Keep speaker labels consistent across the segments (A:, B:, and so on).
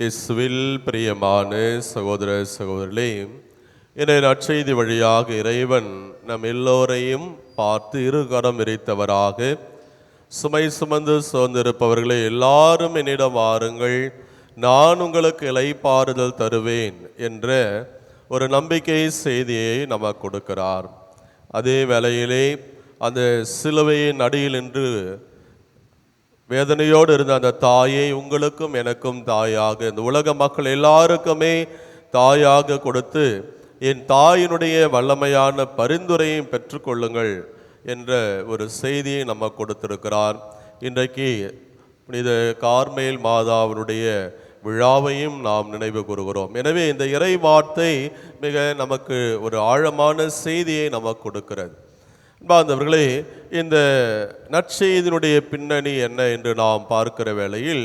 A: இயேசுவில் பிரியமான சகோதர சகோதரிகளே, இன்றைய நற்செய்தி வழியாக இறைவன் நம் எல்லோரையும் பார்த்து இருகரம் விரித்தவராக, சுமை சுமந்து சோர்ந்திருப்பவர்களே எல்லாரும் என்னிடம் வாருங்கள், நான் உங்களுக்கு இளைப்பாறுதல் தருவேன் என்ற ஒரு நம்பிக்கை செய்தியை நமக்கு கொடுக்கிறார். அதே வேளையிலே அந்த சிலுவையின் அடியில் நின்று வேதனையோடு இருந்த அந்த தாயை உங்களுக்கும் எனக்கும் தாயாக, இந்த உலக மக்கள் எல்லாருக்குமே தாயாக கொடுத்து, என் தாயினுடைய வல்லமையான பரிந்துரையும் பெற்றுக்கொள்ளுங்கள் என்ற ஒரு செய்தியை நம்ம கொடுத்திருக்கிறார். இன்றைக்கு புனித கார்மேல் மாதாவினுடைய விழாவையும் நாம் நினைவு கூறுகிறோம். எனவே இந்த இறை வார்த்தை மிக நமக்கு ஒரு ஆழமான செய்தியை நமக்கு கொடுக்கிறது. அன்பார்ந்தவர்களே, இந்த நற்செய்தியினுடைய பின்னணி என்ன என்று நாம் பார்க்கிற வேளையில்,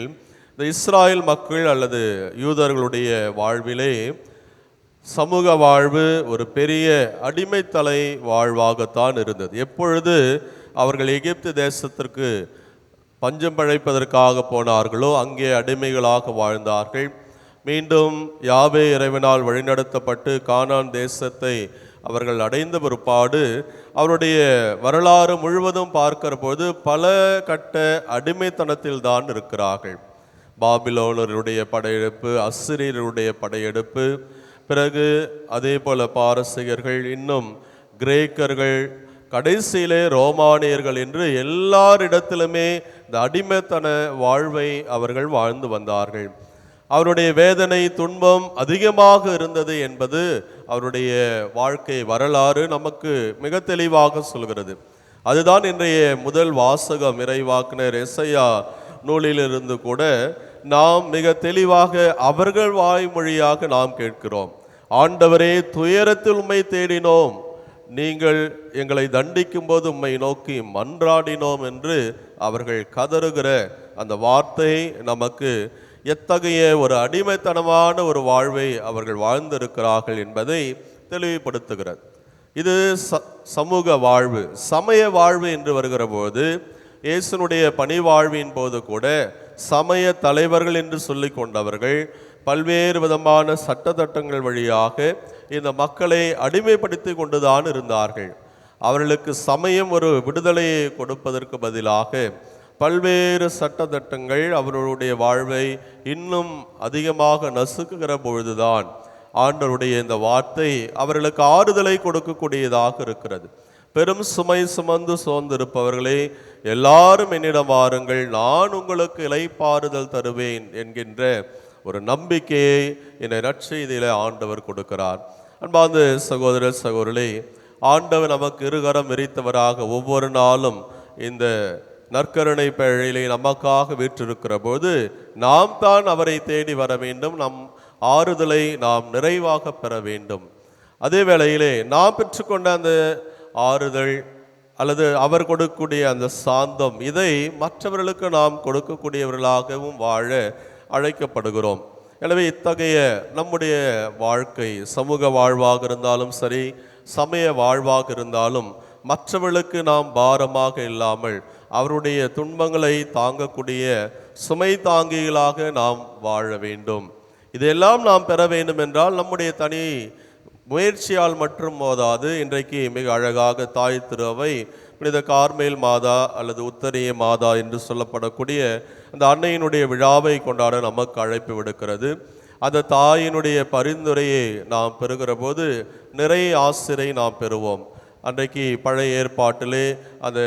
A: இந்த இஸ்ராயல் மக்கள் அல்லது யூதர்களுடைய வாழ்விலே சமூக வாழ்வு ஒரு பெரிய அடிமைத்தலை வாழ்வாகத்தான் இருந்தது. எப்பொழுது அவர்கள் எகிப்து தேசத்திற்கு பஞ்சம் பிழைப்பதற்காக போனார்களோ அங்கே அடிமைகளாக வாழ்ந்தார்கள். மீண்டும் யாவே இறைவனால் வழிநடத்தப்பட்டு கானான் தேசத்தை அவர்கள் அடைந்த பிற்பாடு அவருடைய வரலாறு முழுவதும் பார்க்கிற போது பல கட்ட அடிமைத்தனத்தில் தான் இருக்கிறார்கள். பாபிலோனருடைய படையெடுப்பு, அஸ்ஸீரியருடைய படையெடுப்பு, பிறகு அதே போல பாரசீகர்கள், இன்னும் கிரேக்கர்கள், கடைசியிலே ரோமானியர்கள் என்று எல்லாரிடத்திலுமே இந்த அடிமைத்தன வாழ்வை அவர்கள் வாழ்ந்து வந்தார்கள். அவருடைய வேதனை துன்பம் அதிகமாக இருந்தது என்பது அவருடைய வாழ்க்கை வரலாறு நமக்கு மிக தெளிவாக சொல்கிறது. அதுதான் இன்றைய முதல் வாசகம், இறைவாக்கினர் எசையா நூலிலிருந்து கூட நாம் மிக தெளிவாக அவர்கள் வாய்மொழியாக நாம் கேட்கிறோம். ஆண்டவரே, துயரத்தில் உம்மை தேடினோம், நீங்கள் எங்களை தண்டிக்கும் போது உம்மை நோக்கி மன்றாடினோம் என்று அவர்கள் கதறுகிற அந்த வார்த்தை நமக்கு எத்தகைய ஒரு அடிமைத்தனமான ஒரு வாழ்வை அவர்கள் வாழ்ந்திருக்கிறார்கள் என்பதை தெளிவுபடுத்துகிறது. இது சமூக வாழ்வு. சமய வாழ்வு என்று வருகிற போது, இயேசுனுடைய பணி வாழ்வின் போது கூட சமய தலைவர்கள் என்று சொல்லி கொண்டவர்கள் பல்வேறு விதமான சட்டத்திட்டங்கள் வழியாக இந்த மக்களை அடிமைப்படுத்தி கொண்டுதான் இருந்தார்கள். அவர்களுக்கு சமயம் ஒரு விடுதலையை கொடுப்பதற்கு பதிலாக பல்வேறு சட்டத்திட்டங்கள் அவர்களுடைய வாழ்வை இன்னும் அதிகமாக நசுக்குகிற பொழுதுதான் ஆண்டவருடைய இந்த வார்த்தை அவர்களுக்கு ஆறுதலை கொடுக்கக்கூடியதாக இருக்கிறது. பெரும் சுமை சுமந்து சோர்ந்திருப்பவர்களே எல்லாரும் என்னிடம் வாருங்கள், நான் உங்களுக்கு இளைப்பாறுதல் தருவேன் என்கின்ற ஒரு நம்பிக்கையை இந்த நற்செய்தியில ஆண்டவர் கொடுக்கிறார். அன்பார்ந்த சகோதர சகோதரர்களே, ஆண்டவர் நமக்கு இருகரம் விரித்தவராக ஒவ்வொரு நாளும் இந்த நற்கருணை பேழையிலே நமக்காக வீற்றிருக்கிற போது நாம் தான் அவரை தேடி வர வேண்டும், நம் ஆறுதலை நாம் நிறைவாக பெற வேண்டும். அதே வேளையிலே நாம் பெற்றுக்கொண்ட அந்த ஆறுதல் அல்லது அவர் கொடுக்கக்கூடிய அந்த சாந்தம், இதை மற்றவர்களுக்கு நாம் கொடுக்கக்கூடியவர்களாகவும் வாழ அழைக்கப்படுகிறோம். எனவே இத்தகைய நம்முடைய வாழ்க்கை சமூக வாழ்வாக இருந்தாலும் சரி, சமய வாழ்வாக இருந்தாலும் மற்றவர்களுக்கு நாம் பாரமாக இல்லாமல் அவருடைய துன்பங்களை தாங்கக்கூடிய சுமை தாங்கிகளாக நாம் வாழ வேண்டும். இதெல்லாம் நாம் பெற வேண்டும் என்றால் நம்முடைய தனி முயற்சியால் மட்டும் போதாது. இன்றைக்கு மிக அழகாக தாய் திருவை புனித கார்மேல் மாதா அல்லது உத்தரிய மாதா என்று சொல்லப்படக்கூடிய அந்த அன்னையினுடைய விழாவை கொண்டாட நமக்கு அழைப்பு விடுக்கிறது. அந்த தாயினுடைய பரிந்துரையை நாம் பெறுகிற போது நிறைய ஆசிரை நாம் பெறுவோம். அன்றைக்கு பழைய ஏற்பாட்டிலே அந்த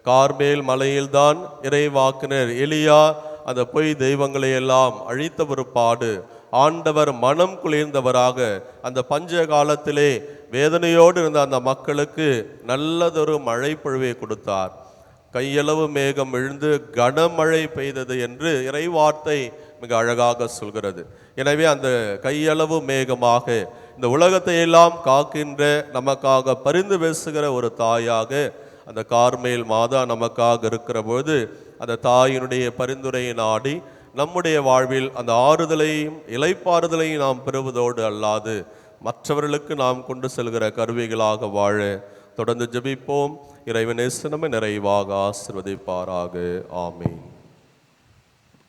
A: கார்மேல் மலையில்தான் இறைவாக்கினர் எலியா அந்த பொய் தெய்வங்களை எல்லாம் அழித்த பிற்பாடு ஆண்டவர் மனம் குளிர்ந்தவராக அந்த பஞ்ச காலத்திலே வேதனையோடு இருந்த அந்த மக்களுக்கு நல்லதொரு மழை பொழிவை கொடுத்தார். கையளவு மேகம் விழுந்து கனமழை பெய்தது என்று இறைவார்த்தை மிக அழகாக சொல்கிறது. எனவே அந்த கையளவு மேகமாக இந்த உலகத்தை எல்லாம் காக்கின்ற, நமக்காக பரிந்து பேசுகிற ஒரு தாயாக அந்த கார்மேல் மாதா நமக்காக இருக்கிற போது அந்த தாயினுடைய பரிந்துரையை நாடி நம்முடைய வாழ்வில் அந்த ஆறுதலையும் இளைப்பாறுதலையும் நாம் பெறுவதோடு அல்லாது மற்றவர்களுக்கு நாம் கொண்டு செல்கிற கருவிகளாக வாழ தொடர்ந்து ஜெபிப்போம். இறைவன் நம்மை நிறைவாக ஆசீர்வதிப்பாராக. ஆமீன்.